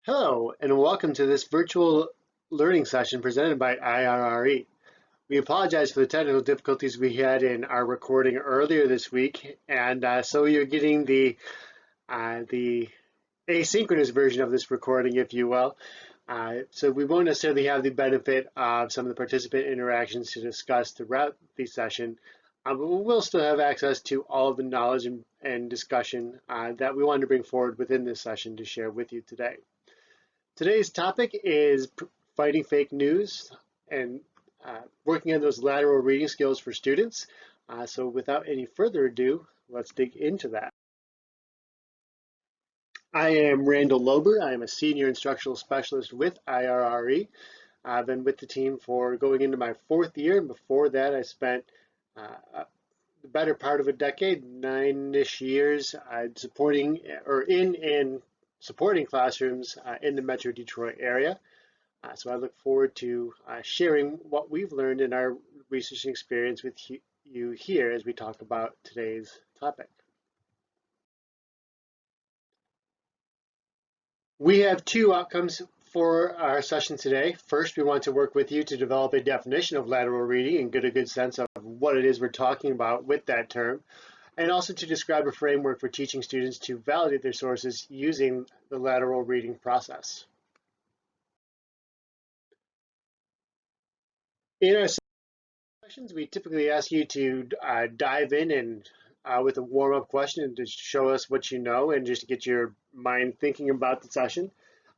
Hello, and welcome to this virtual learning session presented by IRRE. We apologize for the technical difficulties we had in our recording earlier this week, and so you're getting the asynchronous version of this recording, if you will. So we won't necessarily have the benefit of some of the participant interactions to discuss throughout the session, but we will still have access to all of the knowledge and discussion that we wanted to bring forward within this session to share with you today. Today's topic is fighting fake news and working on those lateral reading skills for students. So without any further ado, let's dig into that. I am Randall Lober. I am a senior instructional specialist with IRRE. I've been with the team for going into my fourth year, and before that I spent the better part of a decade, 9-ish years, supporting or in and supporting classrooms in the Metro Detroit area. So I look forward to sharing what we've learned in our research and experience with you here as we talk about today's topic. We have two outcomes for our session today. First, we want to work with you to develop a definition of lateral reading and get a good sense of what it is we're talking about with that term, and also to describe a framework for teaching students to validate their sources using the lateral reading process. In our sessions, we typically ask you to dive in and with a warm-up question to show us what you know and just to get your mind thinking about the session.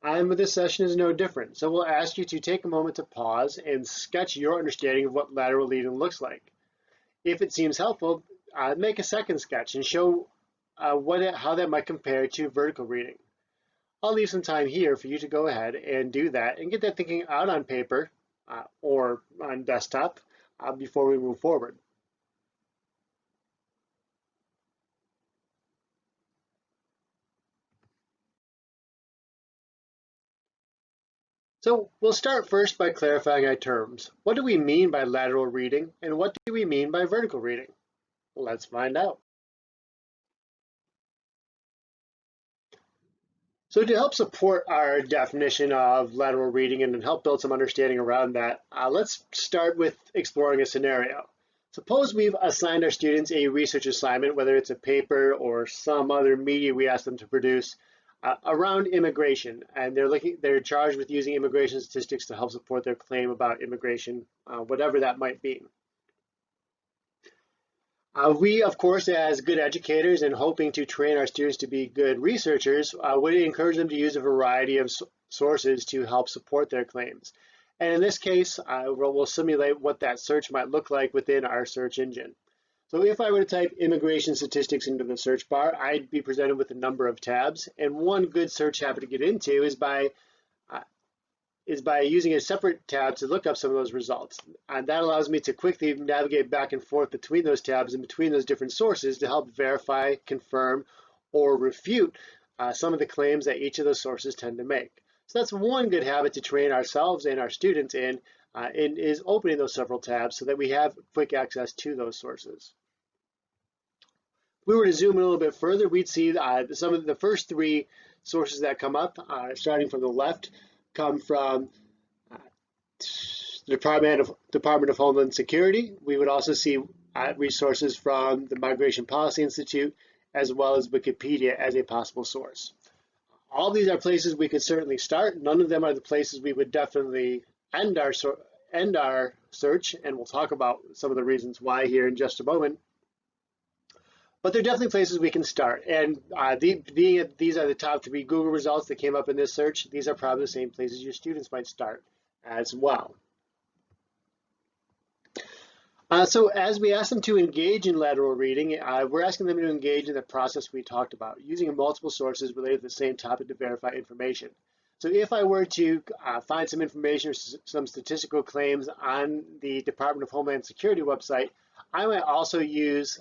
And this session is no different. So we'll ask you to take a moment to pause and sketch your understanding of what lateral reading looks like. If it seems helpful, make a second sketch and show how that might compare to vertical reading. I'll leave some time here for you to go ahead and do that and get that thinking out on paper or on desktop before we move forward. So we'll start first by clarifying our terms. What do we mean by lateral reading and what do we mean by vertical reading? Let's find out. So to help support our definition of lateral reading and help build some understanding around that, let's start with exploring a scenario. Suppose we've assigned our students a research assignment, whether it's a paper or some other media we ask them to produce around immigration, and they're charged with using immigration statistics to help support their claim about immigration, whatever that might be. We, of course, as good educators and hoping to train our students to be good researchers, would encourage them to use a variety of sources to help support their claims. And in this case, we'll simulate what that search might look like within our search engine. So if I were to type immigration statistics into the search bar, I'd be presented with a number of tabs. And one good search habit to get into is by using a separate tab to look up some of those results. And that allows me to quickly navigate back and forth between those tabs and between those different sources to help verify, confirm, or refute some of the claims that each of those sources tend to make. So that's one good habit to train ourselves and our students in, is opening those several tabs so that we have quick access to those sources. If we were to zoom in a little bit further, we'd see some of the first three sources that come up, starting from the left, come from the Department of Homeland Security. We would also see resources from the Migration Policy Institute, as well as Wikipedia as a possible source. All these are places we could certainly start. None of them are the places we would definitely end our search, and we'll talk about some of the reasons why here in just a moment. But they're definitely places we can start. And being these are the top 3 Google results that came up in this search, these are probably the same places your students might start as well. So as we ask them to engage in lateral reading, we're asking them to engage in the process we talked about, using multiple sources related to the same topic to verify information. So if I were to find some information or some statistical claims on the Department of Homeland Security website, I might also use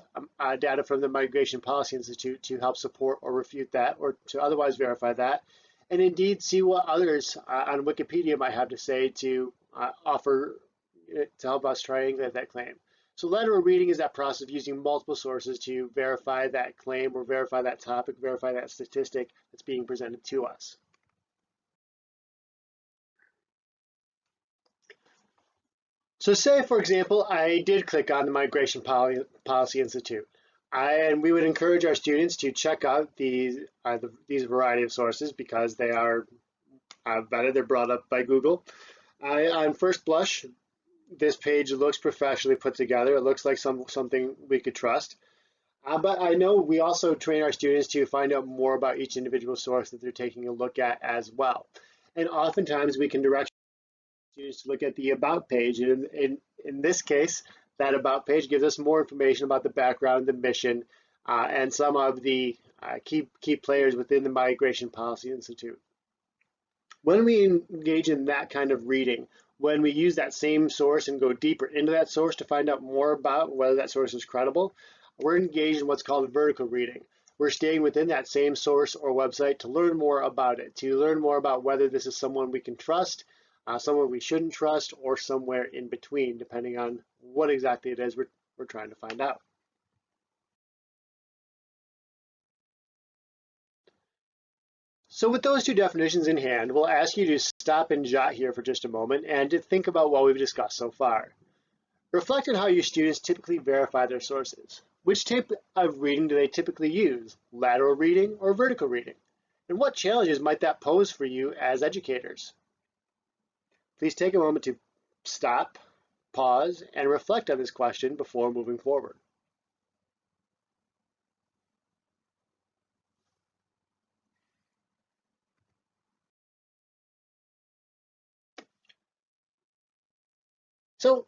data from the Migration Policy Institute to help support or refute that, or to otherwise verify that, and indeed see what others on Wikipedia might have to say to offer to help us triangulate that claim. So lateral reading is that process of using multiple sources to verify that claim or verify that topic, verify that statistic that's being presented to us. So say, for example, I did click on the Migration Policy Institute, and we would encourage our students to check out these variety of sources because they are vetted, they're brought up by Google. On first blush, this page looks professionally put together. It looks like something we could trust. But I know we also train our students to find out more about each individual source that they're taking a look at as well. And oftentimes we can direct students to look at the About page. And in this case, that About page gives us more information about the background, the mission, and some of the key players within the Migration Policy Institute. When we engage in that kind of reading, when we use that same source and go deeper into that source to find out more about whether that source is credible, we're engaged in what's called vertical reading. We're staying within that same source or website to learn more about it, to learn more about whether this is someone we can trust, someone we shouldn't trust, or somewhere in between, depending on what exactly it is we're trying to find out. So with those two definitions in hand, we'll ask you to stop and jot here for just a moment and to think about what we've discussed so far. Reflect on how your students typically verify their sources. Which type of reading do they typically use, lateral reading or vertical reading? And what challenges might that pose for you as educators? Please take a moment to stop, pause, and reflect on this question before moving forward. So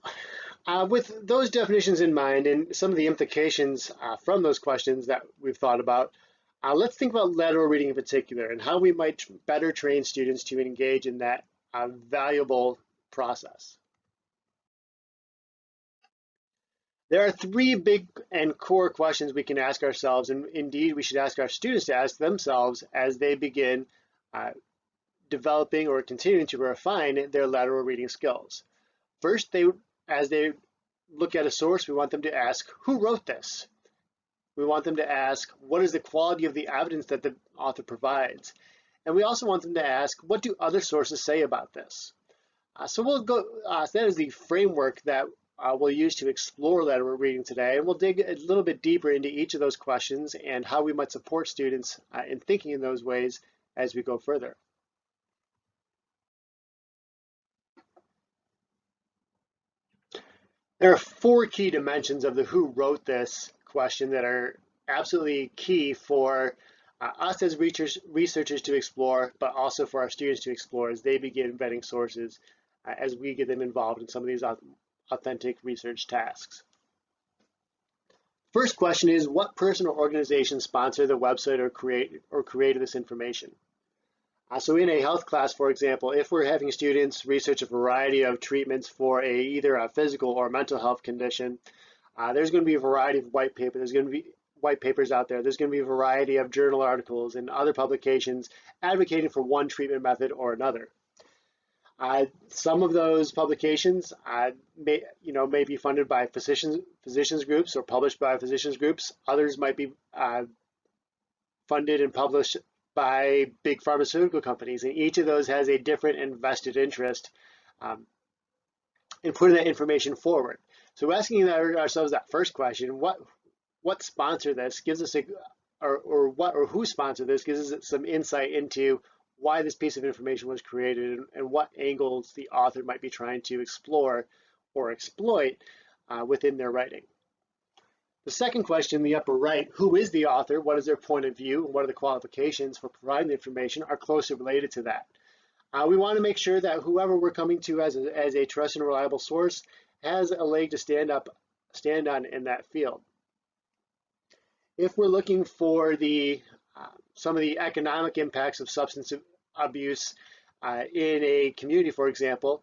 with those definitions in mind and some of the implications from those questions that we've thought about, let's think about lateral reading in particular and how we might better train students to engage in that valuable process. There are three big and core questions we can ask ourselves, and indeed we should ask our students to ask themselves as they begin developing or continuing to refine their lateral reading skills. First, as they look at a source, we want them to ask, who wrote this? We want them to ask, what is the quality of the evidence that the author provides? And we also want them to ask, what do other sources say about this? So that is the framework that we'll use to explore lateral reading today, and we'll dig a little bit deeper into each of those questions and how we might support students in thinking in those ways as we go further. There are four key dimensions of the who wrote this question that are absolutely key for us as researchers to explore, but also for our students to explore as they begin vetting sources, as we get them involved in some of these authentic research tasks. First question is, what person or organization sponsored the website or created this information? So in a health class, for example, if we're having students research a variety of treatments for either a physical or mental health condition, there's going to be a variety of white papers. There's going to be white papers out there. There's going to be a variety of journal articles and other publications advocating for one treatment method or another. Some of those publications may be funded by physicians groups or published by physicians groups. Others might be funded and published by big pharmaceutical companies, and each of those has a different and vested interest in putting that information forward. So asking ourselves that first question, what sponsored this gives us or who sponsored this gives us some insight into why this piece of information was created and what angles the author might be trying to explore or exploit within their writing. The second question in the upper right, who is the author, what is their point of view, and what are the qualifications for providing the information, are closely related to that. We want to make sure that whoever we're coming to as a trusted and reliable source has a leg to stand on in that field. If we're looking for some of the economic impacts of substance abuse in a community, for example,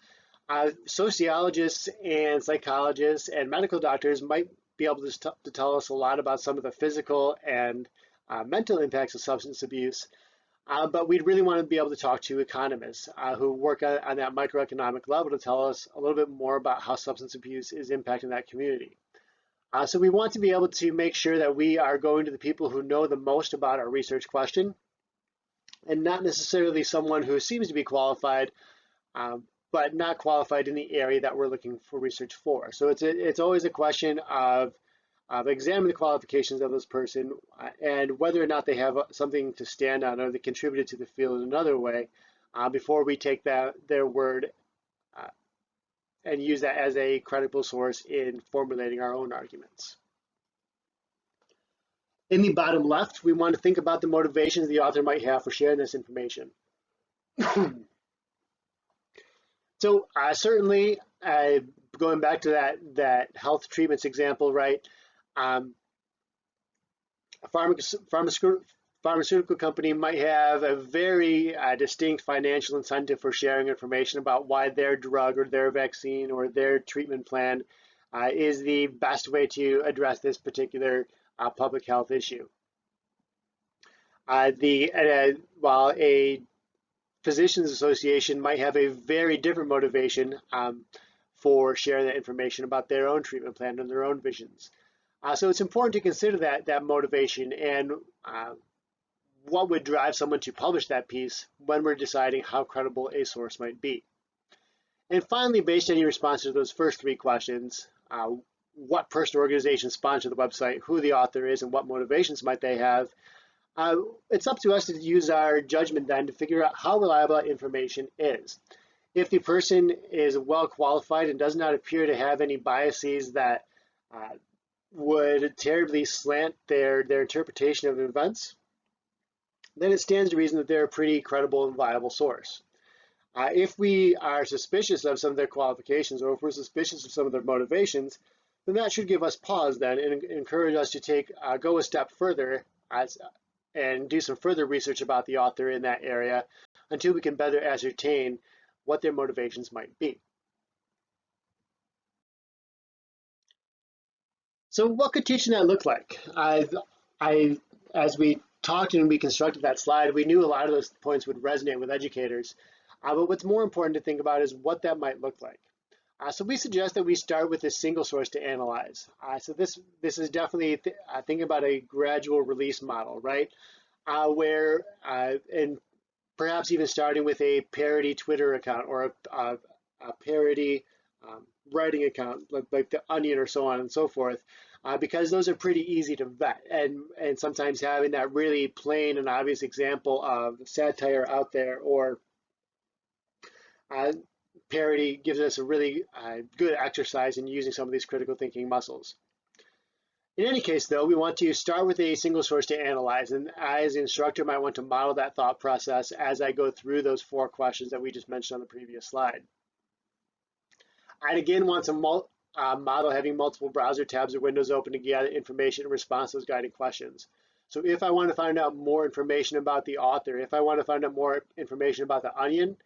sociologists and psychologists and medical doctors might be able to tell us a lot about some of the physical and mental impacts of substance abuse, but we'd really want to be able to talk to economists who work on that microeconomic level to tell us a little bit more about how substance abuse is impacting that community. So we want to be able to make sure that we are going to the people who know the most about our research question, and not necessarily someone who seems to be qualified, but not qualified in the area that we're looking for research for. So it's always a question of examining the qualifications of this person and whether or not they have something to stand on or they contributed to the field in another way before we take their word and use that as a credible source in formulating our own arguments. In the bottom left, we want to think about the motivations the author might have for sharing this information. So certainly, going back to that health treatments example, right? A pharmaceutical company might have a very distinct financial incentive for sharing information about why their drug or their vaccine or their treatment plan is the best way to address this particular public health issue. While a physicians association might have a very different motivation for sharing that information about their own treatment plan and their own visions. So it's important to consider that motivation and what would drive someone to publish that piece when we're deciding how credible a source might be. And finally, based on your response to those first three questions, what person or organization sponsored the website, who the author is, and what motivations might they have, it's up to us to use our judgment then to figure out how reliable that information is. If the person is well qualified and does not appear to have any biases that would terribly slant their interpretation of events, then it stands to reason that they're a pretty credible and viable source. If we are suspicious of some of their qualifications, or if we're suspicious of some of their motivations, then that should give us pause then and encourage us to go a step further and do some further research about the author in that area until we can better ascertain what their motivations might be. So what could teaching that look like? As we talked and we constructed that slide, we knew a lot of those points would resonate with educators. But what's more important to think about is what that might look like. So we suggest that we start with a single source to analyze. So this is definitely thinking about a gradual release model, right? And perhaps even starting with a parody Twitter account or a parody writing account like the Onion or so on and so forth, because those are pretty easy to vet. And sometimes having that really plain and obvious example of satire out there or parody gives us a really good exercise in using some of these critical thinking muscles. In any case, though, we want to start with a single source to analyze, and I, as an instructor, might want to model that thought process as I go through those 4 questions that we just mentioned on the previous slide. I'd again want to model having multiple browser tabs or windows open to gather information in response to those guiding questions. So if I want to find out more information about the author, if I want to find out more information about the Onion,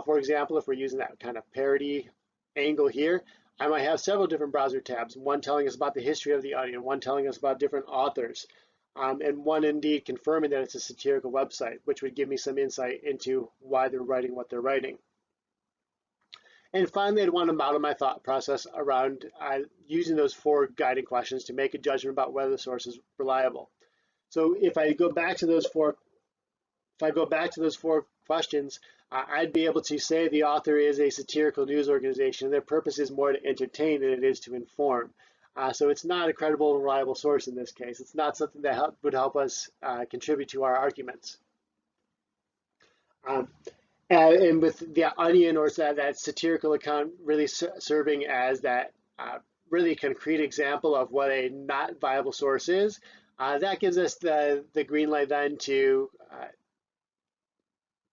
for example, if we're using that kind of parody angle here, I might have several different browser tabs, one telling us about the history of the Onion, one telling us about different authors, and one indeed confirming that it's a satirical website, which would give me some insight into why they're writing what they're writing. And finally, I'd want to model my thought process around using those 4 guiding questions to make a judgment about whether the source is reliable. So if I go back to those 4 questions, I'd be able to say the author is a satirical news organization. Their purpose is more to entertain than it is to inform. So it's not a credible and reliable source in this case. It's not something that would help us contribute to our arguments. And with the Onion or that satirical account really serving as that really concrete example of what a not viable source is, that gives us the green light then to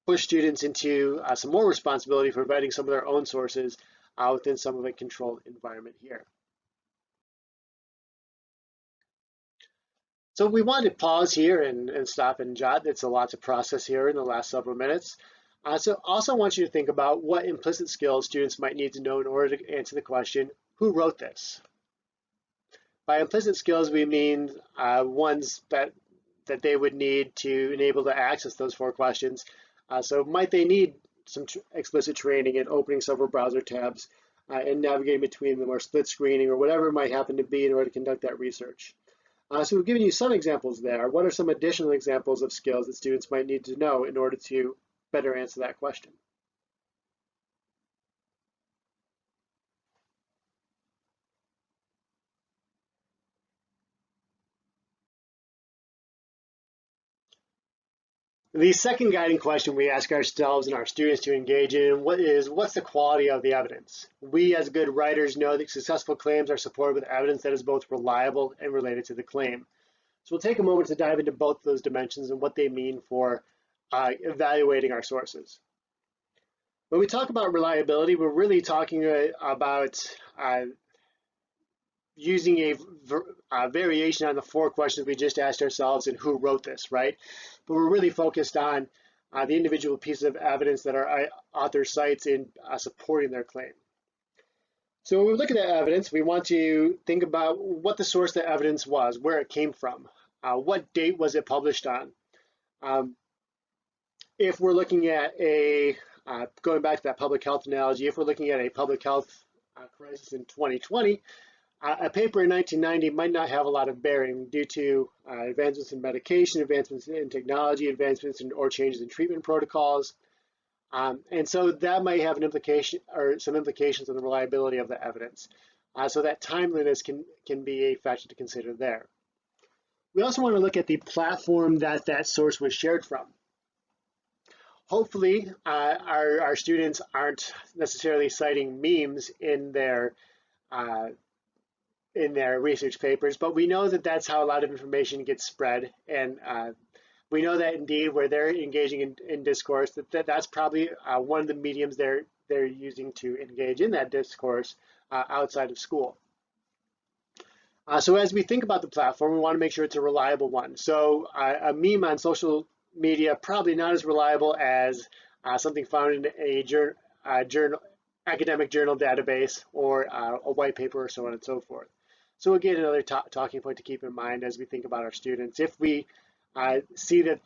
push students into some more responsibility for vetting some of their own sources within some of a controlled environment here. So we want to pause here and stop and jot. It's a lot to process here in the last several minutes. So also want you to think about what implicit skills students might need to know in order to answer the question, who wrote this? By implicit skills, we mean ones that they would need to enable to access those 4 questions. So might they need some explicit training in opening several browser tabs and navigating between them or split screening or whatever it might happen to be in order to conduct that research. So we've given you some examples there. What are some additional examples of skills that students might need to know in order to better answer that question? The second guiding question we ask ourselves and our students to engage in what's the quality of the evidence? We as good writers know that successful claims are supported with evidence that is both reliable and related to the claim. So we'll take a moment to dive into both those dimensions and what they mean for evaluating our sources. When we talk about reliability, we're really talking about using a variation on the 4 questions we just asked ourselves and who wrote this, right? But we're really focused on the individual pieces of evidence that our author cites in supporting their claim. So when we look at that evidence, we want to think about what the source of the evidence was, where it came from, what date was it published on. If we're looking at going back to that public health analogy, if we're looking at a public health crisis in 2020, a paper in 1990 might not have a lot of bearing due to advancements in medication, advancements in technology, advancements or changes in treatment protocols. And so that might have an implication or some implications on the reliability of the evidence. So that timeliness can be a factor to consider there. We also want to look at the platform that that source was shared from. Hopefully, our students aren't necessarily citing memes in their research papers, but we know that that's how a lot of information gets spread. And we know that indeed where they're engaging in discourse, that's probably one of the mediums they're using to engage in that discourse outside of school. So as we think about the platform, we want to make sure it's a reliable one. So a meme on social media, probably not as reliable as something found in a academic journal database or a white paper or so on and so forth. So again, another talking point to keep in mind as we think about our students. If we see that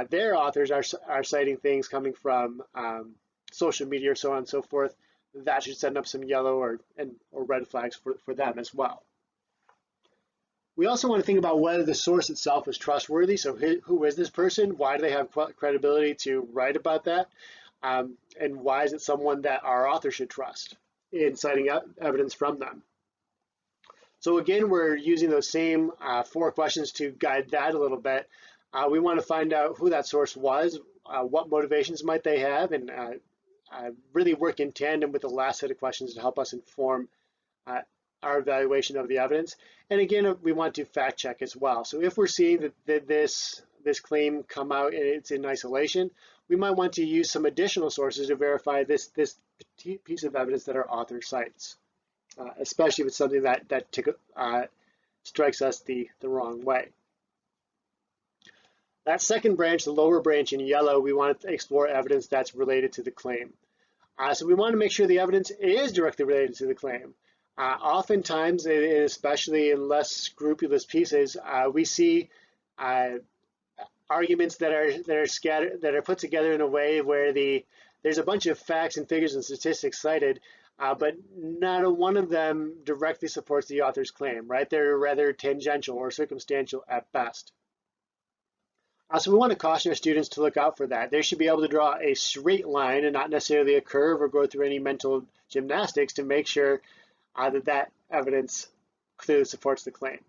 their authors are citing things coming from social media or so on and so forth, that should send up some yellow or red flags for them as well. We also want to think about whether the source itself is trustworthy. So who is this person? Why do they have credibility to write about that? And why is it someone that our author should trust in citing evidence from them? So again, we're using those same 4 questions to guide that a little bit. We want to find out who that source was, what motivations might they have, and really work in tandem with the last set of questions to help us inform our evaluation of the evidence. And again, we want to fact check as well. So if we're seeing that this claim come out and it's in isolation, we might want to use some additional sources to verify this piece of evidence that our author cites, especially if it's something that strikes us the wrong way. That second branch, the lower branch in yellow, we want to explore evidence that's related to the claim. So we want to make sure the evidence is directly related to the claim. Oftentimes, especially in less scrupulous pieces, we see arguments that are put together in a way where there's a bunch of facts and figures and statistics cited, but not one of them directly supports the author's claim, right? They're rather tangential or circumstantial at best. So we want to caution our students to look out for that. They should be able to draw a straight line and not necessarily a curve or go through any mental gymnastics to make sure that evidence clearly supports the claim.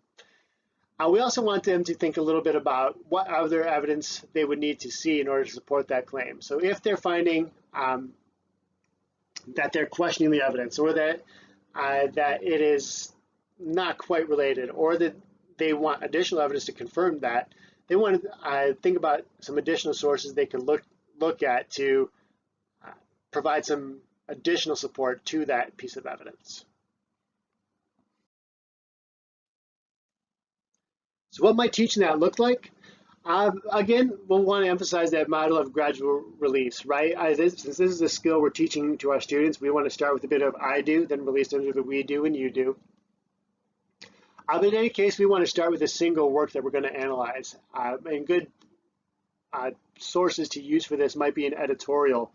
We also want them to think a little bit about what other evidence they would need to see in order to support that claim. So if they're finding that they're questioning the evidence, or that it is not quite related, or that they want additional evidence to confirm that, they want to think about some additional sources they could look at to provide some additional support to that piece of evidence. So what might teaching that look like? Again, we'll want to emphasize that model of gradual release, right? Since this is a skill we're teaching to our students, we want to start with a bit of I do, then release under the we do and you do. But in any case, we want to start with a single work that we're going to analyze. And good sources to use for this might be an editorial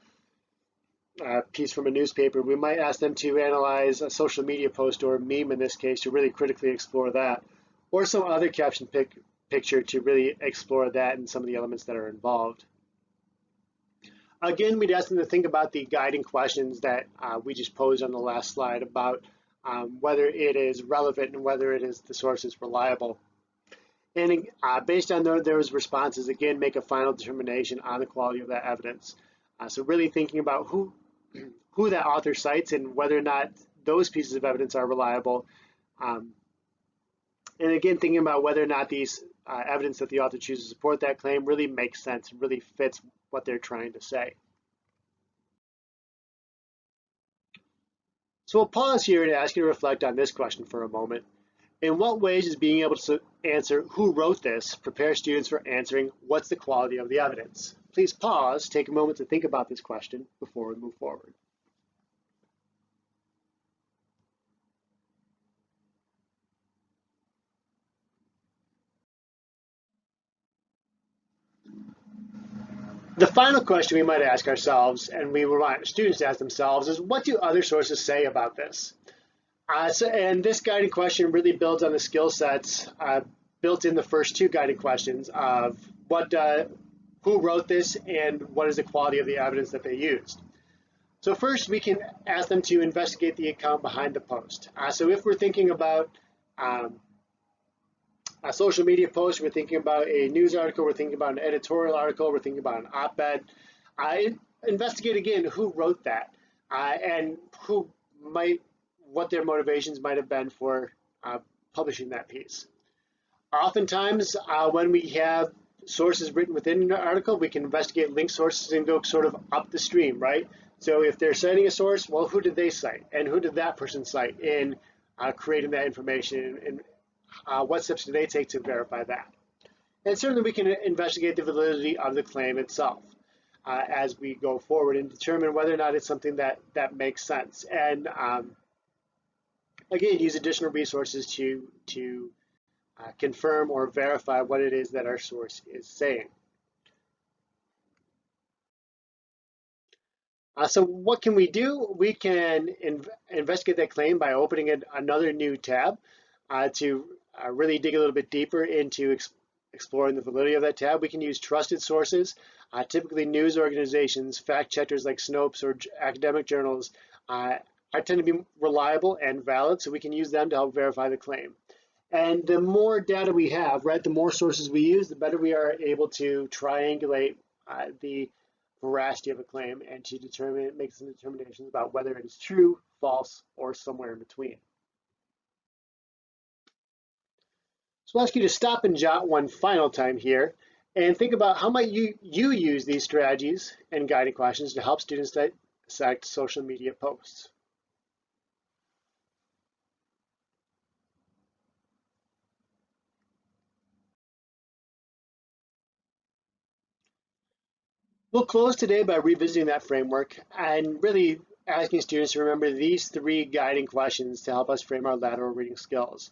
piece from a newspaper. We might ask them to analyze a social media post or a meme in this case to really critically explore that, or some other caption picture to really explore that and some of the elements that are involved. Again, we'd ask them to think about the guiding questions that we just posed on the last slide about whether it is relevant and whether the source is reliable. And based on those responses, again, make a final determination on the quality of that evidence. So really thinking about who that author cites and whether or not those pieces of evidence are reliable. And again, thinking about whether or not these evidence that the author chooses to support that claim really makes sense, really fits what they're trying to say. So we'll pause here and ask you to reflect on this question for a moment. In what ways does being able to answer who wrote this prepare students for answering what's the quality of the evidence? Please pause, take a moment to think about this question before we move forward. The final question we might ask ourselves, and we want students to ask themselves, is what do other sources say about this? And this guiding question really builds on the skill sets built in the first two guiding questions of who wrote this and what is the quality of the evidence that they used. So first, we can ask them to investigate the account behind the post. So if we're thinking about a social media post, we're thinking about a news article, we're thinking about an editorial article, we're thinking about an op-ed, investigate again who wrote that and what their motivations might have been for publishing that piece. Oftentimes, when we have sources written within an article, we can investigate link sources and go sort of up the stream, right? So if they're citing a source, well, who did they cite? And who did that person cite in creating that information? And what steps do they take to verify that? And certainly we can investigate the validity of the claim itself as we go forward and determine whether or not it's something that makes sense. And again, use additional resources to confirm or verify what it is that our source is saying. So what can we do? We can investigate that claim by opening another new tab to really dig a little bit deeper into exploring the validity of that tab. We can use trusted sources, typically news organizations, fact checkers like Snopes or academic journals tend to be reliable and valid, so we can use them to help verify the claim. And the more data we have, right, the more sources we use, the better we are able to triangulate the veracity of a claim and to make some determinations about whether it is true, false, or somewhere in between. So I'll ask you to stop and jot one final time here and think about how might you use these strategies and guiding questions to help students dissect social media posts. We'll close today by revisiting that framework and really asking students to remember these three guiding questions to help us frame our lateral reading skills.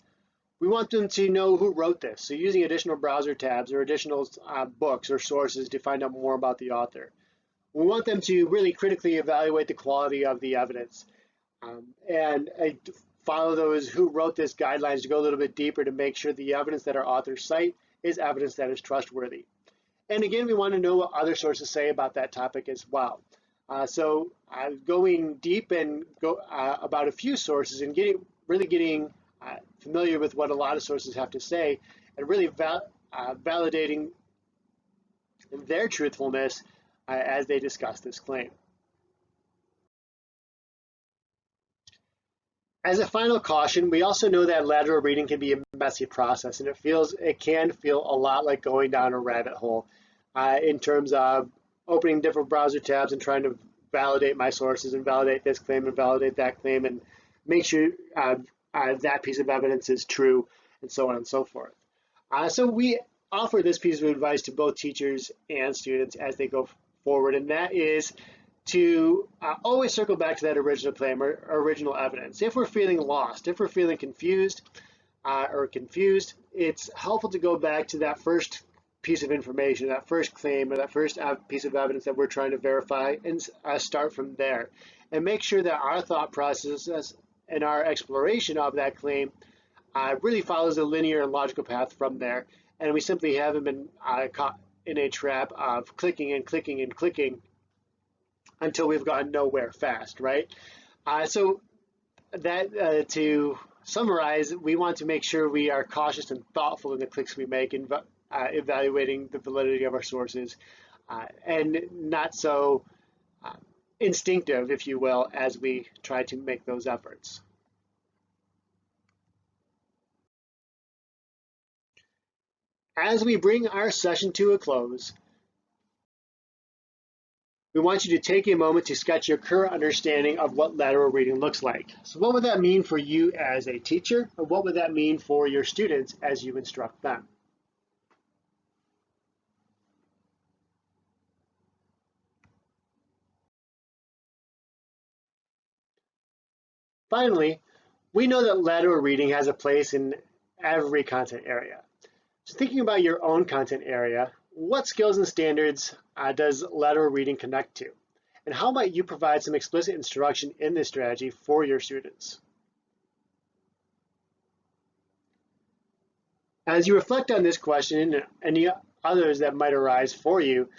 We want them to know who wrote this, so using additional browser tabs or additional books or sources to find out more about the author. We want them to really critically evaluate the quality of the evidence and follow those who wrote this guidelines to go a little bit deeper to make sure the evidence that our authors cite is evidence that is trustworthy. And again, we want to know what other sources say about that topic as well. So going deep and about a few sources and really getting familiar with what a lot of sources have to say and really validating their truthfulness as they discuss this claim. As a final caution, we also know that lateral reading can be a messy process, and it can feel a lot like going down a rabbit hole in terms of opening different browser tabs and trying to validate my sources and validate this claim and validate that claim and make sure that piece of evidence is true and so on and so forth. So we offer this piece of advice to both teachers and students as they go forward, and that is to always circle back to that original claim or original evidence. If we're feeling lost, if we're feeling confused, it's helpful to go back to that first piece of information, that first claim or that first piece of evidence that we're trying to verify and start from there. And make sure that our thought process and our exploration of that claim really follows a linear and logical path from there. And we simply haven't been caught in a trap of clicking and clicking and clicking until we've gotten nowhere fast, right? So that to summarize, we want to make sure we are cautious and thoughtful in the clicks we make in evaluating the validity of our sources, and not so uh, instinctive, if you will, as we try to make those efforts. As we bring our session to a close, we want you to take a moment to sketch your current understanding of what lateral reading looks like. So what would that mean for you as a teacher, and what would that mean for your students as you instruct them? Finally, we know that lateral reading has a place in every content area. So thinking about your own content area, what skills and standards does lateral reading connect to? And how might you provide some explicit instruction in this strategy for your students? As you reflect on this question and any others that might arise for you,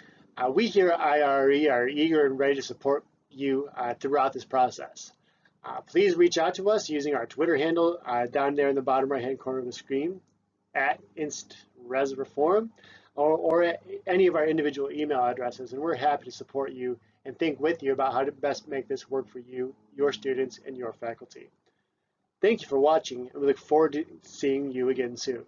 we here at IRE are eager and ready to support you throughout this process. Please reach out to us using our Twitter handle down there in the bottom right-hand corner of the screen at InstResReform or at any of our individual email addresses, and we're happy to support you and think with you about how to best make this work for you, your students, and your faculty. Thank you for watching, and we look forward to seeing you again soon.